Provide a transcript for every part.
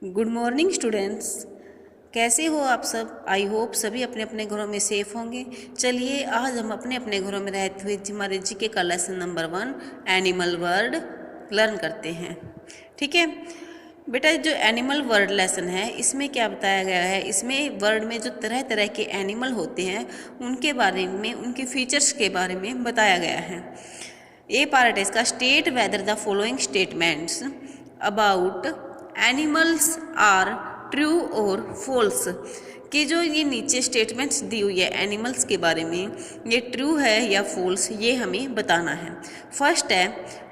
Good morning students. कैसे हो आप सब? आई होप सभी अपने अपने घरों में सेफ होंगे। चलिए आज हम अपने अपने घरों में रहते हुए हमारे जीके का lesson number 1 animal word learn करते हैं। ठीक है बेटा, जो एनिमल वर्ड लेसन है इसमें क्या बताया गया है, इसमें वर्ड में जो तरह तरह के एनिमल होते हैं उनके बारे में, उनके फीचर्स के बारे में बताया गया है। ए पार्ट है इसका, state whether the following statements about animals are true और फॉल्स। कि जो ये नीचे स्टेटमेंट्स दी हुई है एनिमल्स के बारे में, ये ट्रू है या फॉल्स, ये हमें बताना है। फर्स्ट है,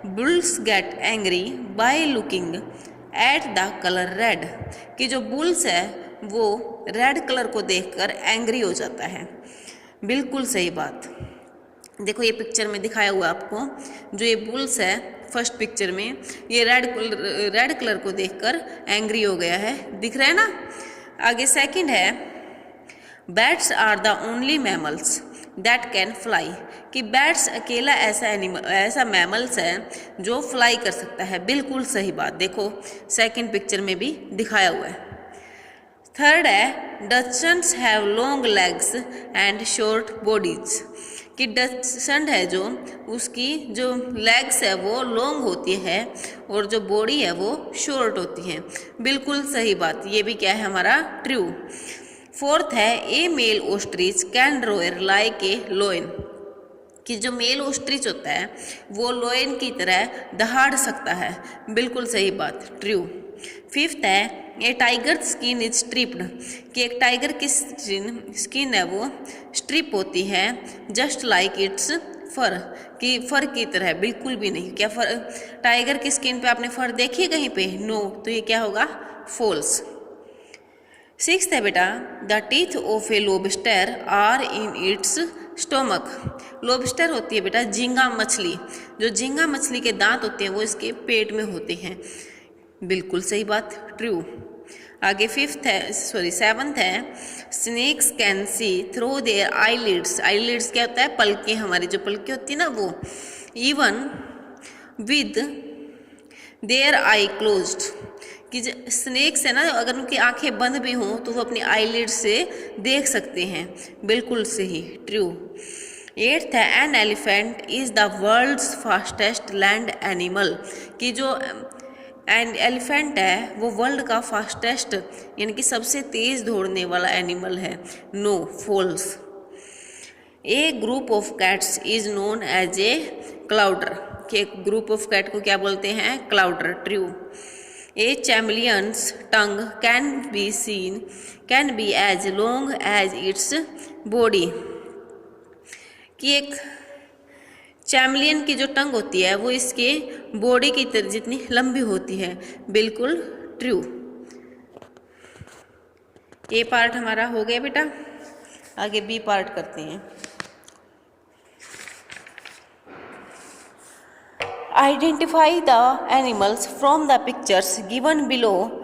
bulls get angry by looking at the colour red. कि जो बुल्स है वो रेड कलर को देखकर एंग्री हो जाता है। बिल्कुल सही बात। देखो ये पिक्चर में दिखाया हुआ आपको, जो ये बुल्स है फर्स्ट पिक्चर में, ये रेड कलर को देखकर एंग्री हो गया है, दिख रहा है ना। आगे सेकंड है, bats are the only mammals that can fly. कि बैट्स अकेला ऐसा मैमल्स है जो फ्लाई कर सकता है। बिल्कुल सही बात, देखो सेकंड पिक्चर में भी दिखाया हुआ है। थर्ड है, dachshunds have long legs and short bodies. कि डचशंट है जो, उसकी जो लेग्स है वो लॉन्ग होती है और जो बॉडी है वो शॉर्ट होती है। बिल्कुल सही बात, ये भी क्या है हमारा ट्रू। फोर्थ है, a male ostrich can roar like a lion. कि जो मेल ओस्ट्रिच होता है वो लोयन की तरह दहाड़ सकता है। बिल्कुल सही बात, ट्रू। फिफ्थ है, ए टाइगर स्किन इज स्ट्रिप्ड। कि एक टाइगर की स्किन है वो स्ट्रिप होती है जस्ट लाइक इट्स फर। कि फर की तरह, बिल्कुल भी नहीं। क्या फर, टाइगर की स्किन पे आपने फर देखी कहीं पे? नो। तो ये क्या होगा? फॉल्स। सिक्स्थ है बेटा, the teeth of a lobster are in its stomach. Lobster होती है बेटा झींगा मछली, जो झींगा मछली के दांत होते हैं वो इसके पेट में होते हैं। बिल्कुल सही बात, ट्रू। आगे सेवंथ है, snakes can see through their eyelids. Eyelids क्या होता है? पलकें, हमारी जो पलकें होती है ना वो, even with their eye closed. कि स्नेक्स है ना, अगर उनकी आंखें बंद भी हों तो वो अपनी आईलिड से देख सकते हैं। बिल्कुल सही, ट्रू। एट्थ है, an elephant is the world's fastest land animal. कि जो एलिफेंट है वो वर्ल्ड का फास्टेस्ट यानी कि सबसे तेज दौड़ने वाला एनिमल है। No, false. A group of cats is known as a clowder. कि एक ग्रुप ऑफ कैट को क्या बोलते हैं? Clowder, true. A chameleon's tongue can be as long as its body. कि एक चैमलियन की जो टंग होती है वो इसके बॉडी की तरह जितनी लंबी होती है। बिल्कुल ट्रू। ए पार्ट हमारा हो गया बेटा, आगे बी पार्ट करते हैं। Identify the animals from the pictures given below.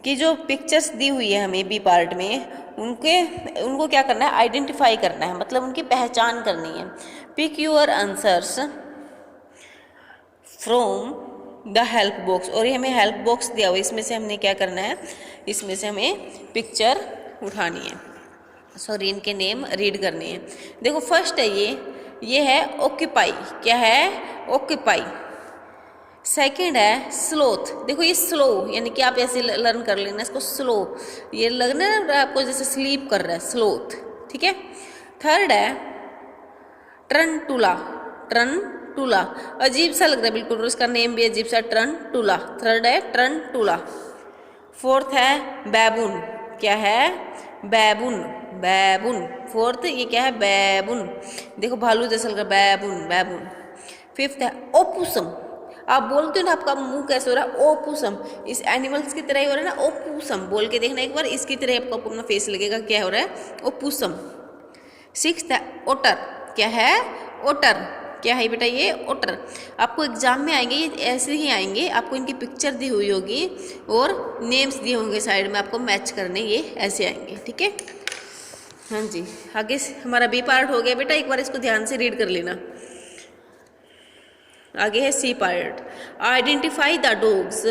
कि जो पिक्चर्स दी हुई है हमें बी पार्ट में, उनको क्या करना है? आइडेंटिफाई करना है, मतलब उनकी पहचान करनी है। Pick your answers from the help box. और ये हमें हेल्प बॉक्स दिया हुआ है, इसमें से हमने क्या करना है? इसमें से हमें पिक्चर उठानी है, सॉरी इनके नेम रीड करने हैं। देखो फर्स्ट है ये है ऑक्यूपाई। क्या है? ऑक्यूपाई। सेकंड है स्लोथ। देखो ये स्लो, यानी कि आप ऐसे लर्न कर लेना इसको, स्लो। ये लगना है आपको जैसे स्लीप कर रहा है, स्लोथ। ठीक है। थर्ड है ट्रनटुला। ट्रनटुला अजीब सा लग रहा है बिल्कुल, और इसका नेम भी अजीब सा, ट्रनटुला। थर्ड है ट्रनटुला। फोर्थ है बैबून। क्या है? बैबून, बैबून। फोर्थ ये क्या है? बैबून। देखो भालू जैसा लग रहा है, बैबून, बैबून। फिफ्थ है ओपुसम। आप बोलते हो ना, आपका मुंह कैसे हो रहा है? ओपुसम। इस एनिमल्स की तरह ही हो रहा है ना, ओपुसम। बोल के देखना एक बार, इसकी तरह आपको अपना फेस लगेगा। क्या हो रहा है? ओपुसम। सिक्स्थ है ओटर। क्या है? ओटर। क्या है बेटा? ये ओटर। आपको एग्जाम में आएंगे, ये ऐसे ही आएंगे, आपको इनकी पिक्चर दी हुई होगी और नेम्स दिए होंगे साइड में, आपको मैच करने, ये ऐसे आएंगे। ठीक है, हाँ जी। आगे हमारा बी पार्ट हो गया बेटा, एक बार इसको ध्यान से रीड कर लेना। आगे है C part, identify the dogs.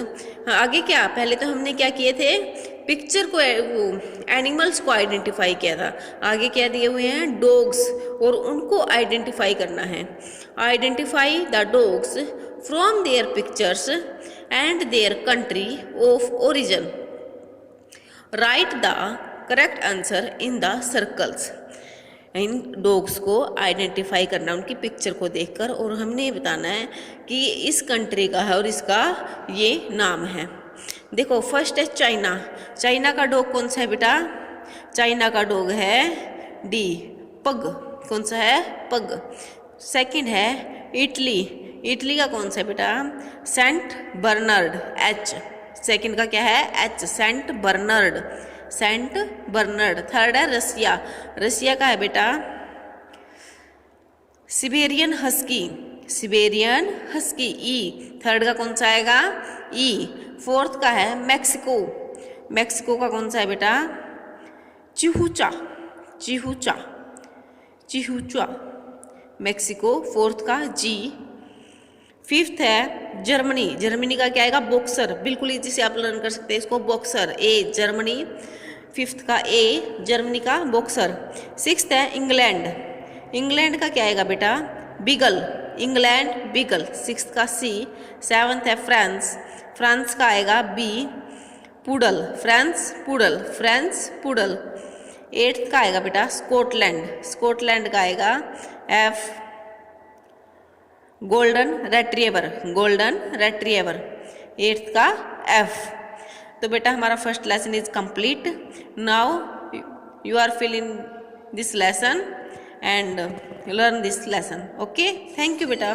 आगे क्या, पहले तो हमने क्या किए थे, पिक्चर को, वो एनिमल्स को आइडेंटिफाई किया था। आगे क्या दिए हुए हैं, डॉग्स, और उनको आइडेंटिफाई करना है। Identify the dogs from their pictures and their country of origin, write the correct answer in the circles. इन डॉग्स को आइडेंटिफाई करना उनकी पिक्चर को देखकर, और हमने ये बताना है कि ये इस कंट्री का है और इसका ये नाम है। देखो फर्स्ट है चाइना। चाइना का डॉग कौन सा है बेटा, चाइना का डॉग है डी, पग। कौन सा है, पग। सेकंड है इटली। इटली का कौन सा है बेटा, सेंट बर्नार्ड, एच। सेकंड का क्या है, H, Saint Bernard, Saint Bernard. Third है रसिया। रसिया का है बेटा Siberian husky, Siberian husky, E. Third का कौन सा आएगा, ई। फोर्थ का है मैक्सिको। मैक्सिको का कौन सा है बेटा, चिहुचा, चिहुचा, चिहुचा, मैक्सिको। फोर्थ का जी। फिफ्थ है जर्मनी। जर्मनी का क्या आएगा, बॉक्सर। बिल्कुल इजी से आप लर्न कर सकते हैं इसको, बॉक्सर, ए, जर्मनी। फिफ्थ का ए, जर्मनी का बॉक्सर। सिक्स्थ है इंग्लैंड। इंग्लैंड का क्या आएगा बेटा, बीगल, इंग्लैंड बीगल। सिक्स्थ का सी। सेवन्थ है फ्रांस। फ्रांस का आएगा B, poodle, France poodle, France poodle. Eighth का आएगा बेटा स्कॉटलैंड। स्कॉटलैंड का आएगा F, golden retriever, golden retriever. Eighth का एफ। तो बेटा हमारा first lesson is complete. Now you are filling this lesson and learn this lesson. Okay, thank you बेटा।